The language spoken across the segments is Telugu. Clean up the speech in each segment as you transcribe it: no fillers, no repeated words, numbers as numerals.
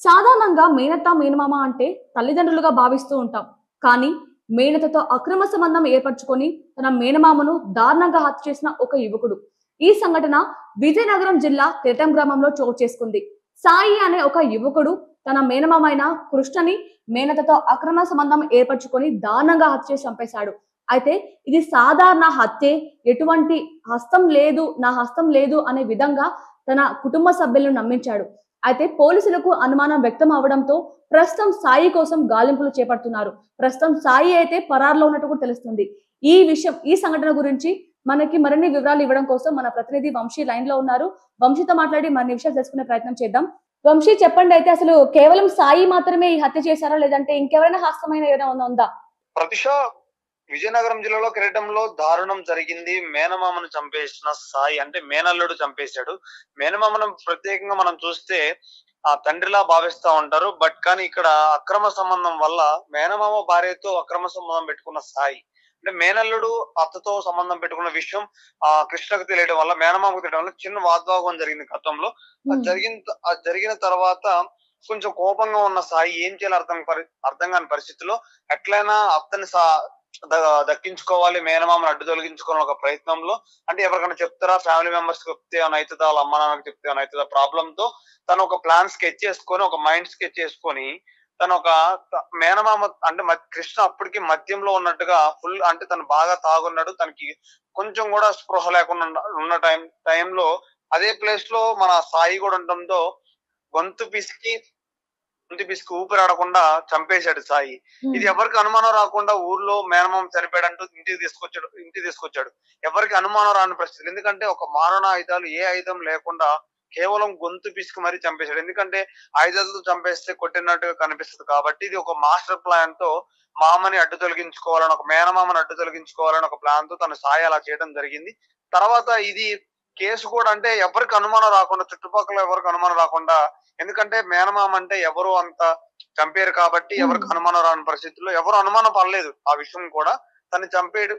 సాధారణంగా మేనత్త, మేనమామ అంటే తల్లిదండ్రులుగా భావిస్తూ ఉంటాం. కానీ మేనత్తతో అక్రమ సంబంధం ఏర్పరచుకొని తన మేనమామను దారుణంగా హత్య చేసిన ఒక యువకుడు. ఈ సంఘటన విజయనగరం జిల్లా తిరటం గ్రామంలో చోటు చేసుకుంది. సాయి అనే ఒక యువకుడు తన మేనమామైన కృష్ణని మేనత్తతో అక్రమ సంబంధం ఏర్పరచుకొని దారుణంగా హత్య చేసి చంపేశాడు. అయితే ఇది సాధారణ హత్యే, ఎటువంటి నా హస్తం లేదు అనే విధంగా తన కుటుంబ సభ్యులను నమ్మించాడు. అయితే పోలీసులకు అనుమానం వ్యక్తం అవడంతో ప్రస్తుతం సాయి కోసం గాలింపులు చేపడుతున్నారు. ప్రస్తుతం సాయి అయితే పరారులో ఉన్నట్టు కూడా తెలుస్తుంది. ఈ సంఘటన గురించి మనకి మరిన్ని వివరాలు ఇవ్వడం కోసం మన ప్రతినిధి వంశీ లైన్ లో ఉన్నారు. వంశీతో మాట్లాడి మరిన్ని విషయాలు తెలుసుకునే ప్రయత్నం చేద్దాం. వంశీ, చెప్పండి, అయితే అసలు కేవలం సాయి మాత్రమే ఈ హత్య చేశారా, లేదంటే ఇంకెవరైనా హస్తమైన ఏదైనా ఉందా? ప్రతిష విజయనగరం జిల్లాలో కిరీటంలో దారుణం జరిగింది. మేనమామను చంపేసిన సాయి అంటే మేనల్లుడు చంపేశాడు. మేనమామను ప్రత్యేకంగా మనం చూస్తే తండ్రిలా భావిస్తా ఉంటారు. బట్ కానీ ఇక్కడ అక్రమ సంబంధం వల్ల మేనమామ భార్యతో అక్రమ సంబంధం పెట్టుకున్న సాయి అంటే మేనల్లుడు అత్తతో సంబంధం పెట్టుకున్న విషయం కృష్ణకు తెలియడం వల్ల, మేనమామకు తెలియడం వల్ల చిన్న వాగ్వాదం జరిగింది గతంలో. జరిగిన తర్వాత కొంచెం కోపంగా ఉన్న సాయి ఏం చేయాలో అర్థం కాని పరిస్థితిలో ఎట్లయినా అత్తని దక్కించుకోవాలి, మేనమామను అడ్డు తొలగించుకోవాలని ఒక ప్రయత్నంలో, అంటే ఎవరికైనా చెప్తారా, ఫ్యామిలీ మెంబర్స్ చెప్తే అని అవుతుందా, వాళ్ళ అమ్మ నాన్నకి చెప్తే అని అవుతుందా ప్రాబ్లమ్ తో తను ఒక ప్లాన్ స్కెచ్ చేసుకొని, ఒక మైండ్ స్కెచ్ చేసుకొని తను ఒక మేనమామ అంటే కృష్ణ అప్పటికి మద్యంలో ఉన్నట్టుగా ఫుల్, అంటే తను బాగా తాగున్నాడు, తనకి కొంచెం కూడా స్పృహ లేకుండా ఉన్న టైంలో అదే ప్లేస్ లో మన సాయి కూడా ఉండడంతో గొంతు పిసికి ఊపిరాడకుండా చంపేశాడు సాయి. ఇది ఎవరికి అనుమానం రాకుండా ఊర్లో మేనమామ చనిపోయాడంటూ ఇంటికి తీసుకొచ్చాడు. ఎవరికి అనుమానం రాని పరిస్థితి. ఎందుకంటే ఒక మారణ ఆయుధాలు, ఏ ఆయుధం లేకుండా కేవలం గొంతు పిసికి మరీ చంపేశాడు. ఎందుకంటే ఆయుధాలతో చంపేస్తే కొట్టినట్టుగా కనిపిస్తుంది కాబట్టి ఇది ఒక మాస్టర్ ప్లాన్ తో మామని అడ్డు తొలగించుకోవాలని, ఒక మేనమామని అడ్డు తొలగించుకోవాలని ఒక ప్లాన్ తో తన సాయి అలా చేయడం జరిగింది. తర్వాత ఇది కేసు కూడా అంటే ఎవరికి అనుమానం రాకుండా, చుట్టుపక్కల ఎవరికి అనుమానం రాకుండా, ఎందుకంటే మేనమామ అంటే ఎవరు అంత చంపారు కాబట్టి ఎవరికి అనుమానం రాని పరిస్థితుల్లో ఎవరు అనుమానం పడలేదు. ఆ విషయం కూడా తను చంపేడు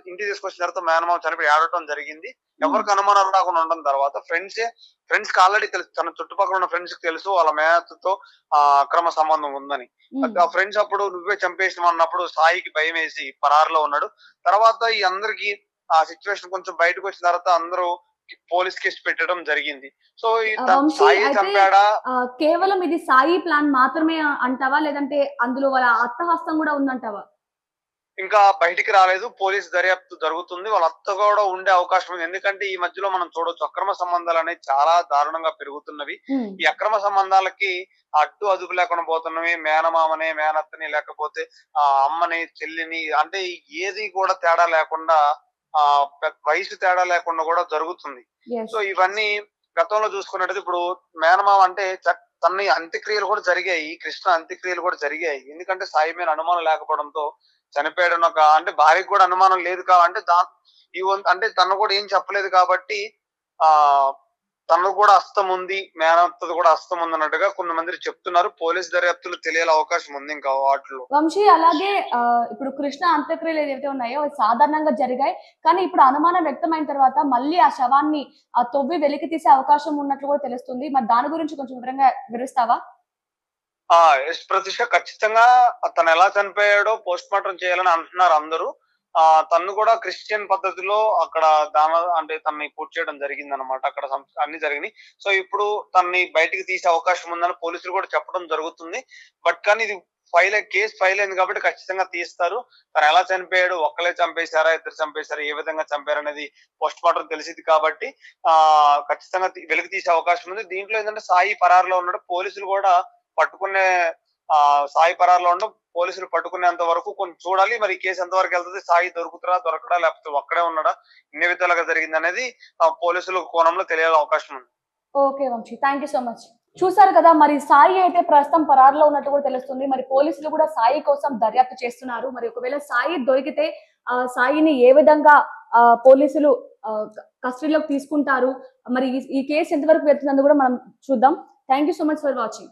ఇంటికి తీసుకొచ్చిన తర్వాత మేనమామ చనిపోయి ఆడటం జరిగింది. ఎవరికి అనుమానం రాకుండా ఉండడం తర్వాత ఫ్రెండ్స్ కి ఆల్రెడీ తెలుసు, తన చుట్టుపక్కల ఉన్న ఫ్రెండ్స్ కి తెలుసు వాళ్ళ మేనత్తతో అక్రమ సంబంధం ఉందని. ఆ ఫ్రెండ్స్ అప్పుడు నువ్వే చంపేసిన అన్నప్పుడు సాయికి భయం వేసి పరారులో ఉన్నాడు. తర్వాత ఈ అందరికి ఆ సిచ్యువేషన్ కొంచెం బయటకు వచ్చిన తర్వాత అందరూ పోలీస్ కేసు పెట్టడం జరిగింది. సో సాయి చంపాడా? కేవలం ఇది సాయి ప్లాన్ మాత్రమే అంటావా, లేదంటే అందులో వాళ్ళ అత్త హస్తం కూడా ఉందంటావా? ఇంకా బయటికి రాలేదు. పోలీస్ దర్యాప్తు జరుగుతుంది. వాళ్ళ అత్త కూడా ఉండే అవకాశం ఉంది. ఎందుకంటే ఈ మధ్యలో మనం చూడొచ్చు, అక్రమ సంబంధాలు అనేవి చాలా దారుణంగా పెరుగుతున్నవి. ఈ అక్రమ సంబంధాలకి అడ్డు అదుపు లేకుండా పోతున్నవి. మేనమామని, మేనత్తని, లేకపోతే అమ్మని, చెల్లిని, అంటే ఏది కూడా తేడా లేకుండా, వయసు తేడా లేకుండా కూడా జరుగుతుంది. సో ఇవన్నీ గతంలో చూసుకున్నట్టు ఇప్పుడు మేనమామ అంటే తన అంత్యక్రియలు కూడా జరిగాయి, కృష్ణ అంత్యక్రియలు కూడా జరిగాయి. ఎందుకంటే సాయి మీద అనుమానం లేకపోవడంతో చనిపోయాడు. అంటే భార్యకు కూడా అనుమానం లేదు అంటే అంటే తను కూడా ఏం చెప్పలేదు కాబట్టి తనకు కూడా హస్తం ఉంది, మేనత్తది కూడా హస్తం ఉంది అన్నట్టుగా కొంతమంది చెప్తున్నారు. పోలీస్ దర్యాప్తులు తెలియాల అవకాశం ఉంది ఇంకా వాటిలో. వంశీ, అలాగే ఇప్పుడు కృష్ణ అంత్యక్రియలు ఏదైతే ఉన్నాయో అవి సాధారణంగా జరిగాయి. కానీ ఇప్పుడు అనుమానం వ్యక్తమైన తర్వాత మళ్ళీ ఆ శవాన్ని తవ్వి వెలికి తీసే అవకాశం ఉన్నట్లు కూడా తెలుస్తుంది. మరి దాని గురించి కొంచెం వివరంగా వివరిస్తావా? ప్రతిష్ట ఖచ్చితంగా తను ఎలా చనిపోయాడో పోస్ట్ మార్టం చేయాలని అంటున్నారు అందరూ. తను కూడా క్రిస్టియన్ పద్ధతిలో అక్కడ అంటే తనని పూర్తి చేయడం జరిగింది అనమాట. అక్కడ అన్ని జరిగినాయి. సో ఇప్పుడు తనని బయటికి తీసే అవకాశం ఉందని పోలీసులు కూడా చెప్పడం జరుగుతుంది. బట్ కానీ ఇది కేసు ఫైల్ అయింది కాబట్టి ఖచ్చితంగా తీస్తారు. తను ఎలా చనిపోయాడు, ఒక్కలే చంపేశారా, ఇద్దరు చంపేశారా, ఏ విధంగా చంపారనేది పోస్ట్ మార్టం తెలిసింది కాబట్టి ఖచ్చితంగా వెలికి తీసే అవకాశం ఉంది. దీంట్లో ఏంటంటే సాయి పరారులో ఉన్నాడు. పోలీసులు కూడా పట్టుకునే సాయి పరారులో ఉండడం, పోలీసులు పట్టుకునేంత వరకు కొంచెం చూడాలి. మరి కేసు ఎంత వరకు వెళ్తుంది, సాయి దొరకడా లేకపోతే ఒక్కడే ఉన్నాడా, ఎన్ని విధాలుగా జరిగింది అనేది పోలీసుల కోణంలో తెలియాల అవకాశం ఉంది. Okay Vamshi, thank you so much. చూసారు కదా, మరి సాయి అయితే ప్రస్తుతం పరారులో ఉన్నట్టు కూడా తెలుస్తుంది. మరి పోలీసులు కూడా సాయి కోసం దర్యాప్తు చేస్తున్నారు. మరి ఒకవేళ సాయి దొరికితే సాయిని ఏ విధంగా పోలీసులు కస్టడీలోకి తీసుకుంటారు, మరి ఈ కేసు ఎంతవరకు వెళ్తుందని కూడా మనం చూద్దాం. Thank you so much for watching.